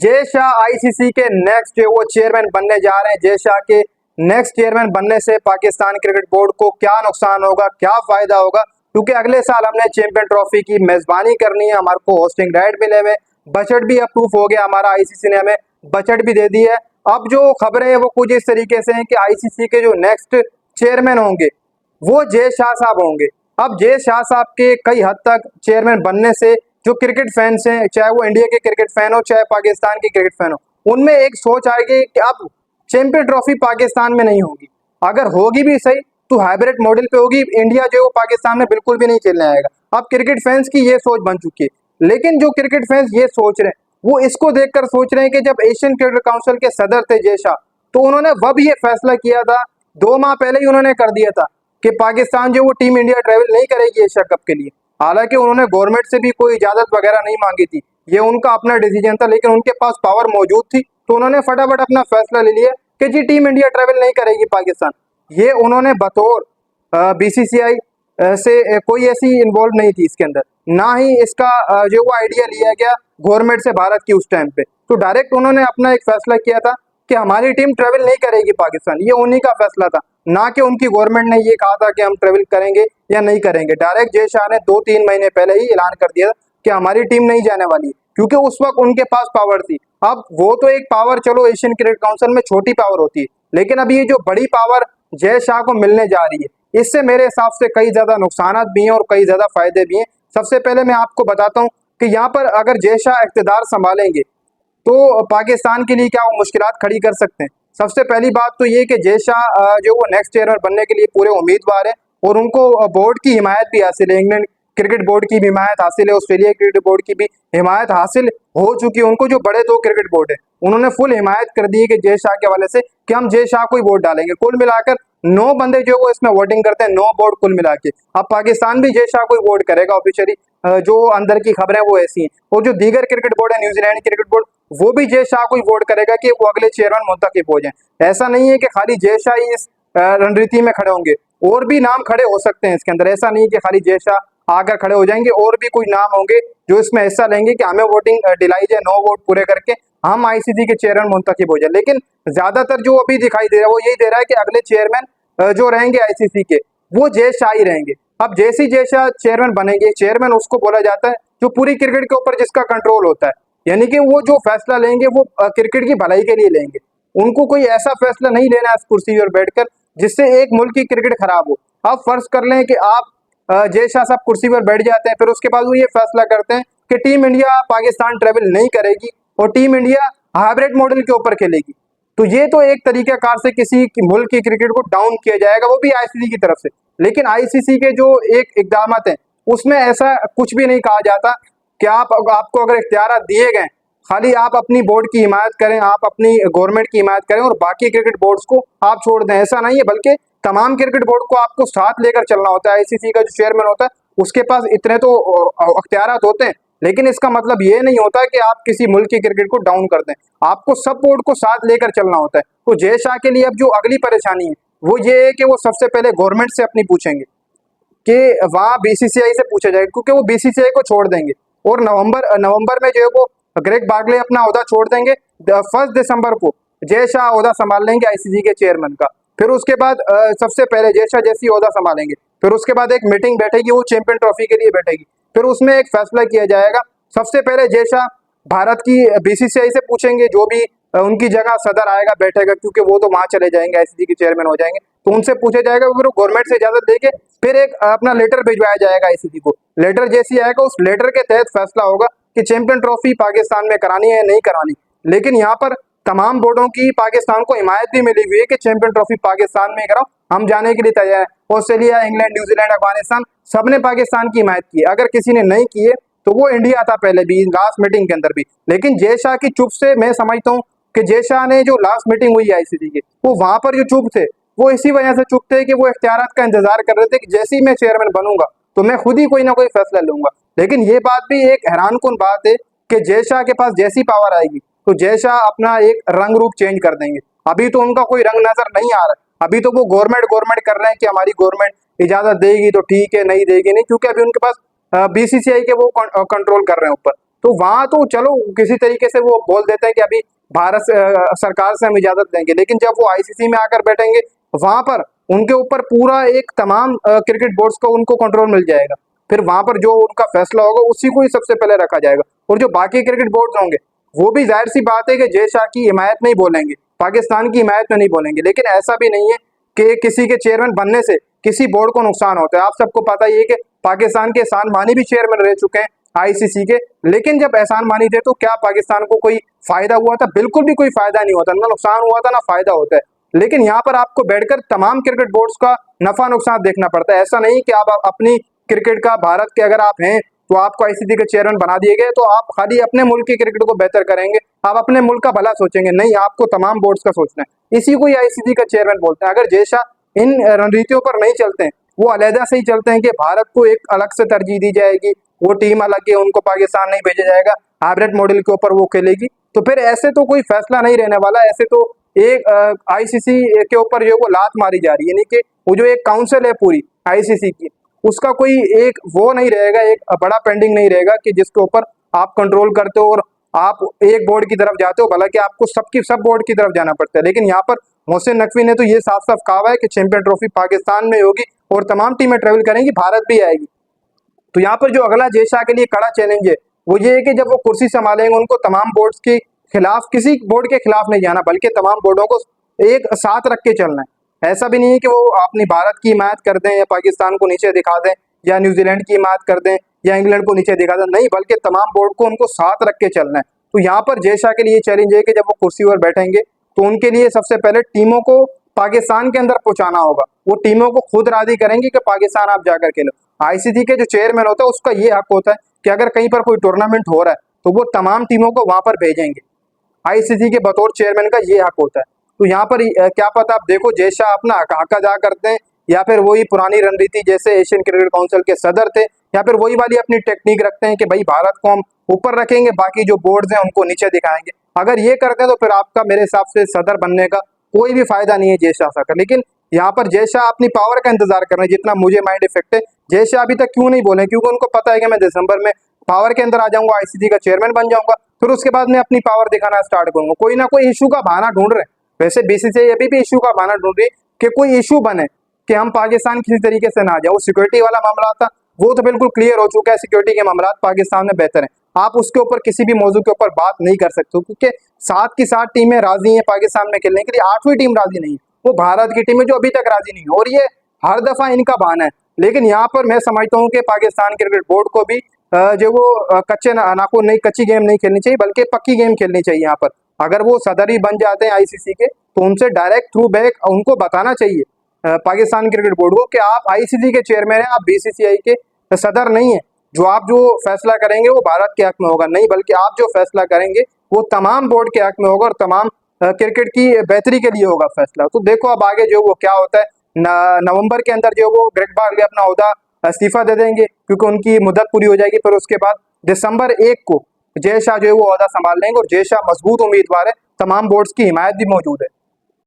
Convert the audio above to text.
Jay Shah ICC के next जो वो चेयरमैन बनने जा रहे हैं। जय शाह के नेक्स्ट चेयरमैन बनने से पाकिस्तान क्रिकेट बोर्ड को क्या नुकसान होगा, क्या फायदा होगा, क्योंकि अगले साल हमने चैंपियन ट्रॉफी की मेजबानी करनी है, हमारे को होस्टिंग राइट मिले हुए, बजट भी अप्रूव हो गया हमारा, आईसीसी ने हमें बजट भी दे दी है। अब जो खबरें हैं वो कुछ इस तरीके से हैं कि आईसीसी के जो नेक्स्ट चेयरमैन होंगे वो जय शाह साहब होंगे। अब जय शाह साहब के कई हद तक चेयरमैन बनने से जो क्रिकेट फैंस हैं, चाहे वो इंडिया के क्रिकेट फैन हो चाहे पाकिस्तान के क्रिकेट फैन हो, उनमें एक सोच आएगी कि अब चैंपियन ट्रॉफी पाकिस्तान में नहीं होगी, अगर होगी भी सही तो हाइब्रिड मॉडल पे होगी। इंडिया जो है वो पाकिस्तान में बिल्कुल भी नहीं खेलने आएगा। अब क्रिकेट फैंस की ये सोच बन चुकी है, लेकिन जो क्रिकेट फैंस ये सोच रहे हैं वो इसको देखकर सोच रहे हैं कि जब एशियन क्रिकेट काउंसिल के सदर थे जय शाह, तो उन्होंने वह ये फैसला किया था, 2 माह पहले ही उन्होंने कर दिया था कि पाकिस्तान जो वो टीम इंडिया ट्रेवल नहीं करेगी एशिया कप के लिए। हालांकि उन्होंने गवर्नमेंट से भी कोई इजाजत वगैरह नहीं मांगी थी, ये उनका अपना डिसीजन था, लेकिन उनके पास पावर मौजूद थी तो उन्होंने फटाफट अपना फैसला ले लिया कि जी टीम इंडिया ट्रेवल नहीं करेगी पाकिस्तान। ये उन्होंने बतौर बीसीसीआई से कोई ऐसी इन्वॉल्व नहीं थी इसके अंदर, ना ही इसका जो वो आइडिया लिया गया गवर्नमेंट से भारत की उस टाइम पे। तो डायरेक्ट उन्होंने अपना एक फैसला किया था कि हमारी टीम ट्रेवल नहीं करेगी पाकिस्तान, ये उन्हीं का फैसला था, ना कि उनकी गवर्नमेंट ने ये कहा था कि हम ट्रेवल करेंगे या नहीं करेंगे। डायरेक्ट जय शाह ने 2-3 महीने पहले ही ऐलान कर दिया कि हमारी टीम नहीं जाने वाली, क्योंकि उस वक्त उनके पास पावर थी। अब वो तो एक पावर चलो एशियन क्रिकेट काउंसिल में छोटी पावर होती है, लेकिन अब ये जो बड़ी पावर जय शाह को मिलने जा रही है, इससे मेरे हिसाब से कई ज्यादा नुकसान भी हैं और कई ज्यादा फायदे भी हैं। सबसे पहले मैं आपको बताता हूँ कि यहाँ पर अगर जय शाह इख्तिदार संभालेंगे तो पाकिस्तान के लिए क्या वो मुश्किलात खड़ी कर सकते हैं। सबसे पहली बात तो ये कि जय शाह जो वो नेक्स्ट चेयरमैन बनने के लिए पूरे उम्मीदवार है और उनको बोर्ड की हिमायत भी हासिल है, इंग्लैंड क्रिकेट बोर्ड की भी हिमायत हासिल है, ऑस्ट्रेलिया क्रिकेट बोर्ड की भी हिमायत हासिल हो चुकी है। उनको जो बड़े 2 क्रिकेट बोर्ड है उन्होंने फुल हिमायत कर दी है कि जय शाह के हवाले से कि हम जय शाह को ही वोट डालेंगे। कुल मिलाकर 9 बंदे जो वो इसमें वोटिंग करते हैं, 9 वोट कुल मिला के। अब पाकिस्तान भी जय शाह को ही वोट करेगा ऑफिशियली, जो अंदर की खबरें वो ऐसी हैं। और जो दीगर क्रिकेट बोर्ड है, न्यूजीलैंड क्रिकेट बोर्ड, वो भी जय शाह को ही वोट करेगा कि वो अगले चेयरमैन मुंतखब हो जाए। ऐसा नहीं है कि खाली जय शाह ही इस रणनीति में खड़े होंगे, और भी नाम खड़े हो सकते हैं इसके अंदर। ऐसा नहीं कि खाली जय शाह आकर खड़े हो जाएंगे, और भी कोई नाम होंगे जो इसमें हिस्सा लेंगे कि हमें वोटिंग दिलाई जाए, 9 वोट पूरे करके हम आईसीसी के चेयरमैन मुंतखब हो जाए। लेकिन ज्यादातर जो अभी दिखाई दे रहा है वो यही दे रहा है कि अगले चेयरमैन जो रहेंगे आईसीसी के वो जय शाह ही रहेंगे। अब जैसी जय शाह चेयरमैन बनेंगे, चेयरमैन उसको बोला जाता है जो पूरी क्रिकेट के ऊपर जिसका कंट्रोल होता है, यानी कि वो जो फैसला लेंगे वो क्रिकेट की भलाई के लिए लेंगे। उनको कोई ऐसा फैसला नहीं लेना है इस कुर्सी पर बैठकर जिससे एक मुल्क की क्रिकेट खराब हो। अब फर्ज कर लें कि आप जय शाह साहब कुर्सी पर बैठ जाते हैं, फिर उसके बाद वो ये फैसला करते हैं कि टीम इंडिया पाकिस्तान ट्रेवल नहीं करेगी और टीम इंडिया हाइब्रिड मॉडल के ऊपर खेलेगी, तो ये तो एक तरीके कार से किसी मुल्क की क्रिकेट को डाउन किया जाएगा, वो भी आईसीसी की तरफ से। लेकिन आईसीसी के जो एक इकदाम हैं उसमें ऐसा कुछ भी नहीं कहा जाता कि आपको अगर इख्तियार दिए गए, खाली आप अपनी बोर्ड की हिमायत करें, आप अपनी गवर्नमेंट की हिमायत करें और बाकी क्रिकेट बोर्ड्स को आप छोड़ दें, ऐसा नहीं है। बल्कि तमाम क्रिकेट बोर्ड को आपको साथ लेकर चलना होता है। आईसीसी का जो चेयरमैन होता है उसके पास इतने तो अख्तियारात होते हैं, लेकिन इसका मतलब ये नहीं होता कि आप किसी मुल्क की क्रिकेट को डाउन कर दें, आपको सब बोर्ड को साथ लेकर चलना होता है। तो जय शाह के लिए अब जो अगली परेशानी है वो ये है कि वो सबसे पहले गवर्नमेंट से अपनी पूछेंगे कि वहाँ बीसीसीआई से पूछा जाएगा, क्योंकि वो बीसीसीआई को छोड़ देंगे और नवंबर में जो है वो ग्रेग बागले अपना ओहदा छोड़ देंगे। 1 दिसंबर को जय शाह ओहदा संभाल लेंगे आईसीसी के चेयरमैन का। फिर उसके बाद सबसे पहले जय शाह जैसी ओहदा संभालेंगे, फिर उसके बाद एक मीटिंग बैठेगी, वो चैंपियन ट्रॉफी के लिए बैठेगी, फिर उसमें एक फैसला किया जाएगा। सबसे पहले जय शाह भारत की बीसीसीआई से पूछेंगे, जो भी उनकी जगह सदर आएगा बैठेगा, क्योंकि वो तो वहां चले जाएंगे, आईसीसी के चेयरमैन हो जाएंगे, तो उनसे पूछा जाएगा, फिर वो गवर्नमेंट से इजाजत लेके फिर एक अपना लेटर भिजवाया जाएगा आईसीसी को। लेटर जैसी आएगा उस लेटर के तहत फैसला होगा कि चैंपियन ट्रॉफी पाकिस्तान में करानी है या नहीं करानी। लेकिन यहाँ पर तमाम बोर्डों की पाकिस्तान को हिमायत भी मिली हुई है कि चैंपियन ट्रॉफी पाकिस्तान में कराओ, हम जाने के लिए तैयार है। ऑस्ट्रेलिया, इंग्लैंड, न्यूजीलैंड, अफगानिस्तान सबने पाकिस्तान की हिमायत की है। अगर किसी ने नहीं की है तो वो इंडिया था पहले भी, लास्ट मीटिंग के अंदर भी। लेकिन जय शाह की चुप से मैं समझता हूँ कि जय शाह ने जो लास्ट मीटिंग हुई आईसीसी की, वो वहां पर जो चुप थे वो इसी वजह से चुप थे कि वो इख्तियारात का इंतजार कर रहे थे कि जैसे ही मैं चेयरमैन बनूंगा तो मैं खुद ही कोई ना कोई फैसला लूंगा। लेकिन ये बात भी एक हैरानकुन बात है कि जय शाह के पास जैसी पावर आएगी तो जय शाह अपना एक रंग रूप चेंज कर देंगे। अभी तो उनका कोई रंग नजर नहीं आ रहा है, अभी तो वो गवर्नमेंट कर रहे हैं कि हमारी गवर्नमेंट इजाजत देगी तो ठीक है, नहीं देगी नहीं, क्योंकि अभी उनके पास बीसीसीआई के वो कंट्रोल कर रहे हैं ऊपर। तो वहां तो चलो किसी तरीके से वो बोल देते हैं कि अभी भारत सरकार से हम इजाजत लेंगे, लेकिन जब वो आईसीसी में आकर बैठेंगे वहां पर उनके ऊपर पूरा एक तमाम क्रिकेट बोर्ड्स को उनको कंट्रोल मिल जाएगा। फिर वहां पर जो उनका फैसला होगा उसी को ही सबसे पहले रखा जाएगा। और जो बाकी क्रिकेट बोर्ड होंगे वो भी जाहिर सी बात है कि जय शाह की हिमायत में ही बोलेंगे, पाकिस्तान की हिमायत में नहीं बोलेंगे। लेकिन ऐसा भी नहीं है कि किसी के चेयरमैन बनने से किसी बोर्ड को नुकसान होता है। आप सबको पता ही है कि पाकिस्तान के एहसान मानी भी चेयरमैन रह चुके हैं आईसीसी के, लेकिन जब एहसान मानी थे तो क्या पाकिस्तान को कोई फायदा हुआ था? बिल्कुल भी कोई फायदा नहीं होता, ना नुकसान हुआ था ना फायदा होता है। लेकिन यहाँ पर आपको बैठकर तमाम क्रिकेट बोर्ड्स का नफा नुकसान देखना पड़ता है। ऐसा नहीं कि आप अपनी क्रिकेट का, भारत के अगर आप हैं तो आपको आईसीसी के चेयरमैन बना दिए गए तो आप खाली अपने मुल्क की क्रिकेट को बेहतर करेंगे, आप अपने मुल्क का भला सोचेंगे। नहीं, आपको तमाम बोर्ड्स का सोचना है। इसी को ही आईसीसी का चेयरमैन बोलते हैं। अगर जय शाह इन रणनीतियों पर नहीं चलते हैं, वो अलहदा से ही चलते हैं कि भारत को एक अलग से तरजीह दी जाएगी, वो टीम अलग है, उनको पाकिस्तान नहीं भेजा जाएगा, हाइब्रिड मॉडल के ऊपर वो खेलेगी, तो फिर ऐसे तो कोई फैसला नहीं रहने वाला। ऐसे तो एक आईसीसी के ऊपर जो वो लात मारी जा रही है, यानी कि वो जो एक काउंसिल है पूरी आईसीसी की, उसका कोई एक वो नहीं रहेगा, एक बड़ा पेंडिंग नहीं रहेगा कि जिसके ऊपर आप कंट्रोल करते हो और आप एक बोर्ड की तरफ जाते हो, भला कि आपको सबकी सब बोर्ड की तरफ जाना पड़ता है। लेकिन यहाँ पर मोहसिन नकवी ने तो ये साफ साफ कहा है कि चैंपियन ट्रॉफी पाकिस्तान में होगी और तमाम टीमें ट्रेवल करेंगी, भारत भी आएगी। तो यहाँ पर जो अगला जय शाह के लिए कड़ा चैलेंज है वो ये है कि जब वो कुर्सी संभालेंगे उनको तमाम बोर्ड्स के खिलाफ, किसी बोर्ड के खिलाफ नहीं जाना, बल्कि तमाम बोर्डों को एक साथ रख के चलना है। ऐसा भी नहीं है कि वो अपनी भारत की हिमायत कर दें या पाकिस्तान को नीचे दिखा दें या न्यूजीलैंड की हिमायत कर दें या इंग्लैंड को नीचे दिखा दें, नहीं, बल्कि तमाम बोर्ड को उनको साथ रख के चलना है। तो यहाँ पर जय शाह के लिए चैलेंज है कि जब वो कुर्सी पर बैठेंगे तो उनके लिए सबसे पहले टीमों को पाकिस्तान के अंदर पहुंचाना होगा। वो टीमों को खुद राजी करेंगे कि पाकिस्तान आप जाकर खेलो। आईसीसी के जो चेयरमैन होता है उसका ये हक होता है कि अगर कहीं पर कोई टूर्नामेंट हो रहा है तो वो तमाम टीमों को वहां पर भेजेंगे। आईसीसी के बतौर चेयरमैन का ये हक होता है। तो यहाँ पर क्या पता आप देखो जय शाह अपना हक अदा करते हैं या फिर वही पुरानी रणनीति जैसे एशियन क्रिकेट काउंसिल के सदर थे, या फिर वही वाली अपनी टेक्निक रखते हैं कि भाई भारत को हम ऊपर रखेंगे, बाकी जो बोर्ड्स हैं उनको नीचे दिखाएंगे। अगर ये करते हैं तो फिर आपका मेरे हिसाब से सदर बनने का कोई भी फायदा नहीं है जय शाह का। लेकिन यहाँ पर जय शाह अपनी पावर का इंतजार कर रहे हैं, जितना मुझे माइंड इफेक्ट है। जय शाह अभी तक क्यों नहीं बोले? क्योंकि उनको पता है कि मैं दिसंबर में पावर के अंदर आ जाऊंगा, आईसीसी का चेयरमैन बन जाऊंगा, फिर उसके बाद मैं अपनी पावर दिखाना स्टार्ट करूंगा। कोई ना कोई इशू का बहाना ढूंढ रहे हैं। वैसे बीसीसीआई अभी भी इशू का बहाना ढूंढ रही है कि कोई इशू बने कि हम पाकिस्तान किसी तरीके से ना आ जाए। वो सिक्योरिटी वाला मामला था, वो तो बिल्कुल क्लियर हो चुका है, सिक्योरिटी के मामला पाकिस्तान में बेहतर है। आप उसके ऊपर किसी भी मौजू के ऊपर बात नहीं कर सकते, क्योंकि 7 की 7 टीमें राजी हैं पाकिस्तान में खेलने के लिए, 8वीं टीम राजी नहीं है, वो भारत की टीम है जो अभी तक राजी नहीं है। और ये हर दफा इनका बहाना है। लेकिन यहाँ पर मैं समझता हूँ कि पाकिस्तान क्रिकेट बोर्ड को भी जो वो कच्चे नाखून नहीं, कच्ची गेम नहीं खेलनी चाहिए, बल्कि पक्की गेम खेलनी चाहिए। यहाँ पर अगर वो सदर ही बन जाते हैं आईसीसी के तो उनसे डायरेक्ट थ्रू बैक उनको बताना चाहिए पाकिस्तान क्रिकेट बोर्ड को कि आप आईसीसी के चेयरमैन हैं, आप बीसीसीआई के सदर नहीं है। जो फैसला करेंगे वो भारत के हक में होगा, नहीं बल्कि आप जो फैसला करेंगे वो तमाम बोर्ड के हक में होगा और तमाम क्रिकेट की बेहतरी के लिए होगा फैसला। तो देखो अब आगे जो वो क्या होता है। नवंबर के अंदर जो वो ग्रेग बार्कले अपना ओहदा इस्तीफा दे देंगे क्योंकि उनकी मुद्दत पूरी हो जाएगी। फिर उसके बाद दिसंबर 1 को जय शाह जो है वो ओहदा संभाल लेंगे और जय शाह मजबूत उम्मीदवार है, तमाम बोर्ड्स की हिमायत भी मौजूद है।